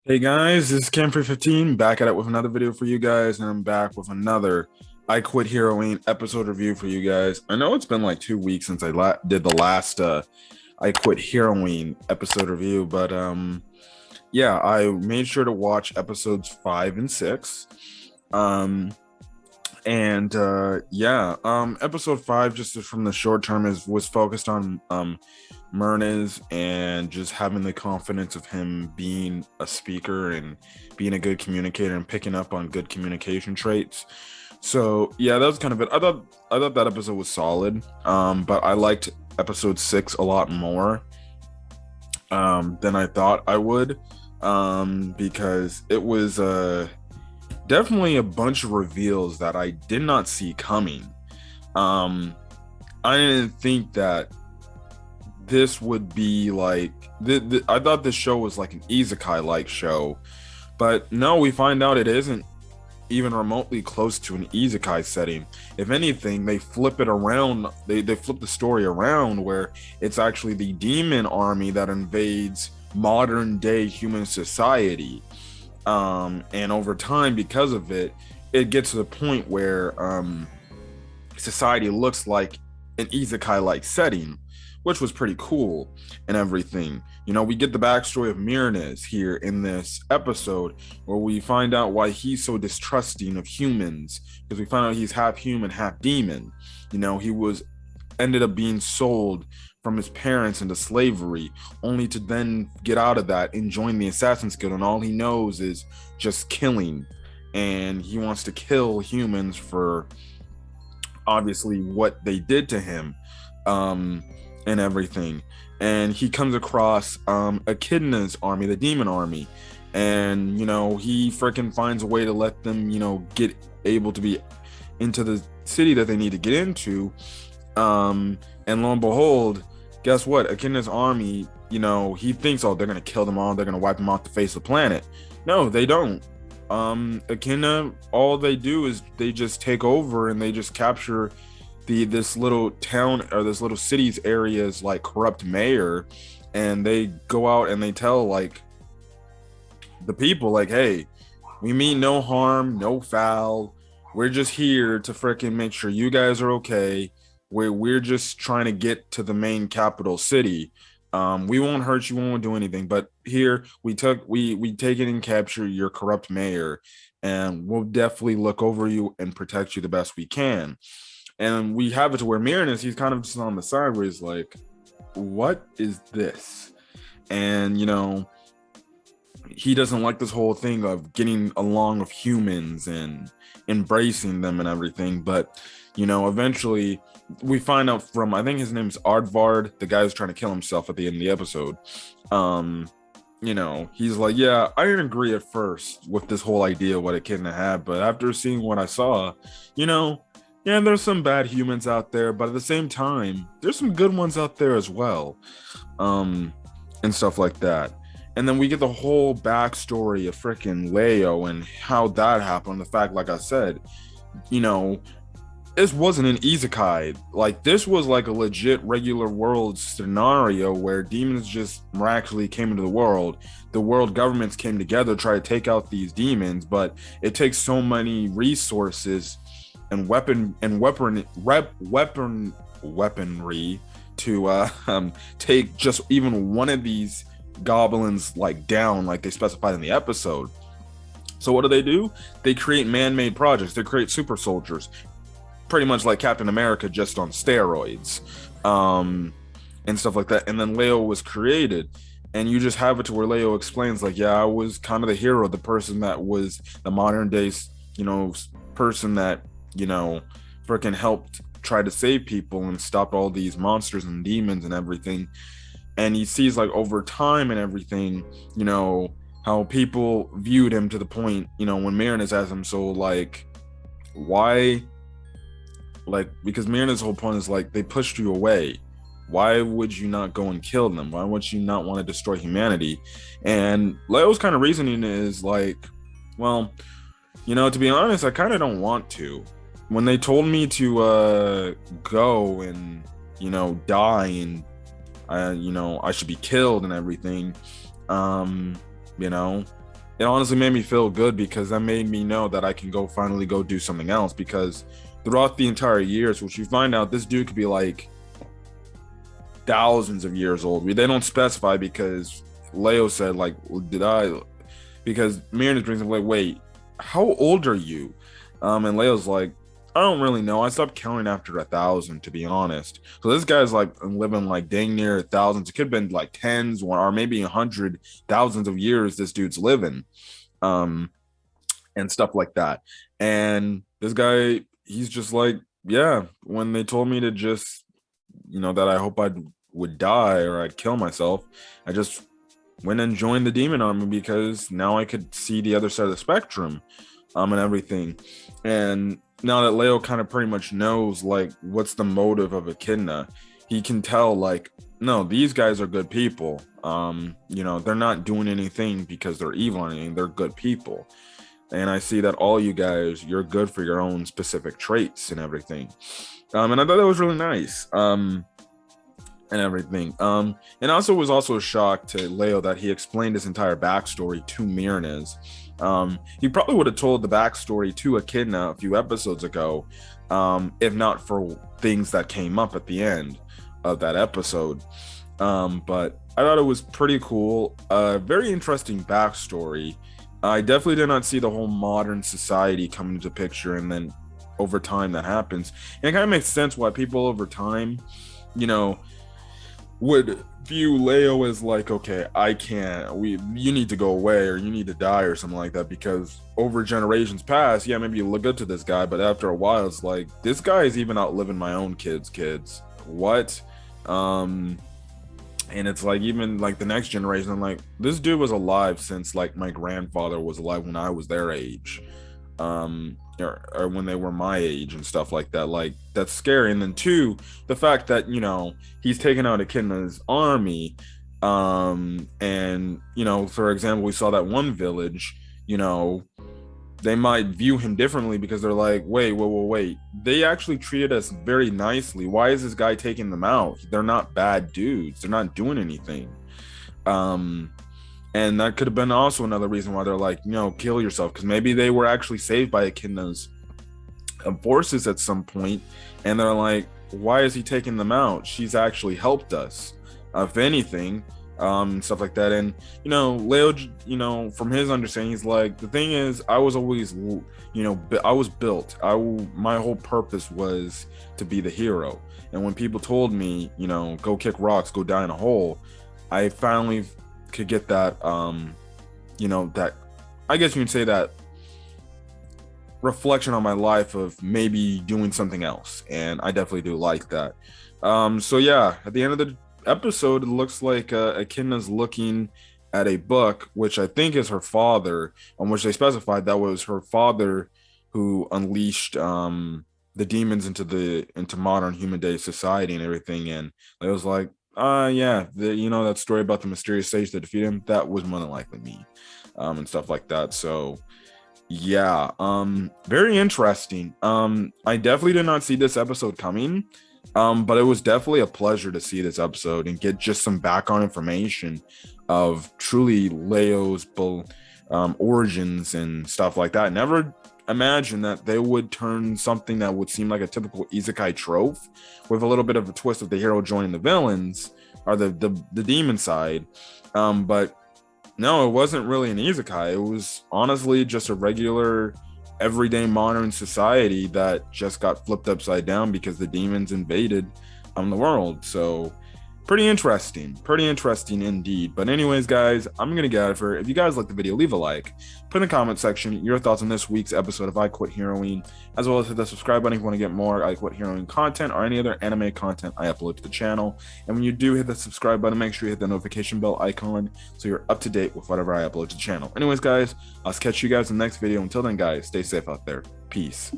Hey guys, this is Cam315 back at it with another video for you guys, and I'm back with another I Quit Heroing episode review for you guys. I know it's been like 2 weeks since I did the last I Quit Heroing episode review, but yeah, I made sure to watch episodes 5 and 6. Um, episode 5, just from the short term, is was focused on Mernes and just having the confidence of him being a speaker and being a good communicator and picking up on good communication traits. So yeah, that was kind of it. I thought that episode was solid. But I liked episode 6 a lot more than I thought I would. Because it was definitely a bunch of reveals that I did not see coming. I didn't think that this would be like I thought this show was like an isekai like show, but no, we find out it isn't even remotely close to an isekai setting. If anything, they flip it around. They flip the story around where it's actually the demon army that invades modern day human society. And over time, because of it, it gets to the point where society looks like an isekai like setting, which was pretty cool and everything. You know, we get the backstory of Mernes here in this episode, where we find out why he's so distrusting of humans, because we find out he's half human, half demon. You know, he was ended up being sold from his parents into slavery, only to then get out of that and join the Assassin's Guild, and all he knows is just killing. And he wants to kill humans for obviously what they did to him. And everything. And he comes across Echidna's army, the demon army, and you know, he freaking finds a way to let them, you know, get able to be into the city that they need to get into. And lo and behold, guess what? Echidna's army, you know, he thinks, oh, they're gonna kill them all, they're gonna wipe them off the face of the planet. No, they don't. Echidna, all they do is they just take over and they just capture this little town or this little city's area's like corrupt mayor, and they go out and they tell like the people, like, hey, we mean no harm, no foul, we're just here to freaking make sure you guys are okay. We're just trying to get to the main capital city. We won't hurt you, we won't do anything, but here we take it and capture your corrupt mayor, and we'll definitely look over you and protect you the best we can. And we have it to where Mernes, he's kind of just on the side where he's like, what is this? And, you know, he doesn't like this whole thing of getting along with humans and embracing them and everything. But, you know, eventually we find out from, I think his name's Ardvard, the guy who's trying to kill himself at the end of the episode. You know, he's like, yeah, I didn't agree at first with this whole idea what Echidna had, but after seeing what I saw, you know, yeah, there's some bad humans out there, but at the same time, there's some good ones out there as well, and stuff like that. And then we get the whole backstory of freaking Leo and how that happened. The fact, like I said, you know, this wasn't an isekai. Like, this was like a legit regular world scenario where demons just miraculously came into the world. The world governments came together to try to take out these demons, but it takes so many resources and weaponry to take just even one of these goblins like down, like they specified in the episode. So what do? They create man-made projects. They create super soldiers, pretty much like Captain America, just on steroids, and stuff like that. And then Leo was created, and you just have it to where Leo explains, like, yeah, I was kind of the hero, the person that was the modern day, you know, person that, you know, freaking helped try to save people and stop all these monsters and demons and everything. And he sees, like, over time and everything, you know, how people viewed him, to the point, you know, when Mernes asked him, so, like, why, like, because Mernes' whole point is, like, they pushed you away. Why would you not go and kill them? Why would you not want to destroy humanity? And Leo's kind of reasoning is, like, well, you know, to be honest, I kind of don't want to. When they told me to go and, you know, die and you know, I should be killed and everything, you know, it honestly made me feel good because that made me know that I can finally go do something else. Because throughout the entire years, which you find out this dude could be like thousands of years old. They don't specify because Leo said like, did I? Because Mernes brings up like, wait, how old are you? And Leo's like, I don't really know. I stopped counting after 1,000, to be honest. So this guy's like living like dang near thousands. It could have been like tens or maybe 100,000s of years this dude's living, and stuff like that. And this guy, he's just like, yeah. When they told me to just, that I hope I would die or I'd kill myself, I just went and joined the demon army because now I could see the other side of the spectrum, and everything. And now that Leo kind of pretty much knows like what's the motive of Echidna, he can tell like, no, these guys are good people. They're not doing anything because they're evil or anything. They're good people. And I see that all you guys, you're good for your own specific traits and everything. And I thought that was really nice. And everything. And also was also a shock to Leo that he explained his entire backstory to Mernes. He probably would have told the backstory to Echidna a few episodes ago, if not for things that came up at the end of that episode. But I thought it was pretty cool. Very interesting backstory. I definitely did not see the whole modern society come into picture, and then over time that happens. And it kind of makes sense why people over time, would view Leo as like, okay, you need to go away or you need to die or something like that, because over generations past, yeah, maybe you look good to this guy, but after a while it's like, this guy is even outliving my own kids. What? And it's like, even like the next generation, I'm like, this dude was alive since like my grandfather was alive when I was their age, or when they were my age and stuff like that. Like, that's scary. And then two, the fact that he's taken out Echidna's army, and for example, we saw that one village, they might view him differently because they're like, wait, they actually treated us very nicely. Why is this guy taking them out? They're not bad dudes, they're not doing anything. And that could have been also another reason why they're like, kill yourself, because maybe they were actually saved by Echidna's forces at some point, and they're like, why is he taking them out? She's actually helped us, if anything, stuff like that. And Leo, from his understanding, he's like, the thing is, I was always, I was built. My whole purpose was to be the hero. And when people told me, go kick rocks, go die in a hole, I finally could get that, that, I guess you can say, that reflection on my life of maybe doing something else. And I definitely do like that. So yeah, at the end of the episode, it looks like Echidna's looking at a book, which I think is her father, on which they specified that was her father who unleashed the demons into modern human day society and everything. And it was like, yeah, that story about the mysterious sage that defeated him, that was more than likely me, and stuff like that. So yeah, very interesting. I definitely did not see this episode coming, but it was definitely a pleasure to see this episode and get just some background information of truly Leo's origins and stuff like that. Never imagine that they would turn something that would seem like a typical isekai trope with a little bit of a twist of the hero joining the villains or the demon side, but no, it wasn't really an isekai. It was honestly just a regular everyday modern society that just got flipped upside down because the demons invaded the world. So pretty interesting indeed. But anyways, guys, I'm gonna get out of here. If you guys like the video, leave a like, put in the comment section your thoughts on this week's episode of I Quit Heroing, as well as hit the subscribe button if you want to get more I Quit Heroing content or any other anime content I upload to the channel. And when you do hit the subscribe button, make sure you hit the notification bell icon so you're up to date with whatever I upload to the channel. Anyways, guys, I'll catch you guys in the next video. Until then, guys, stay safe out there. Peace.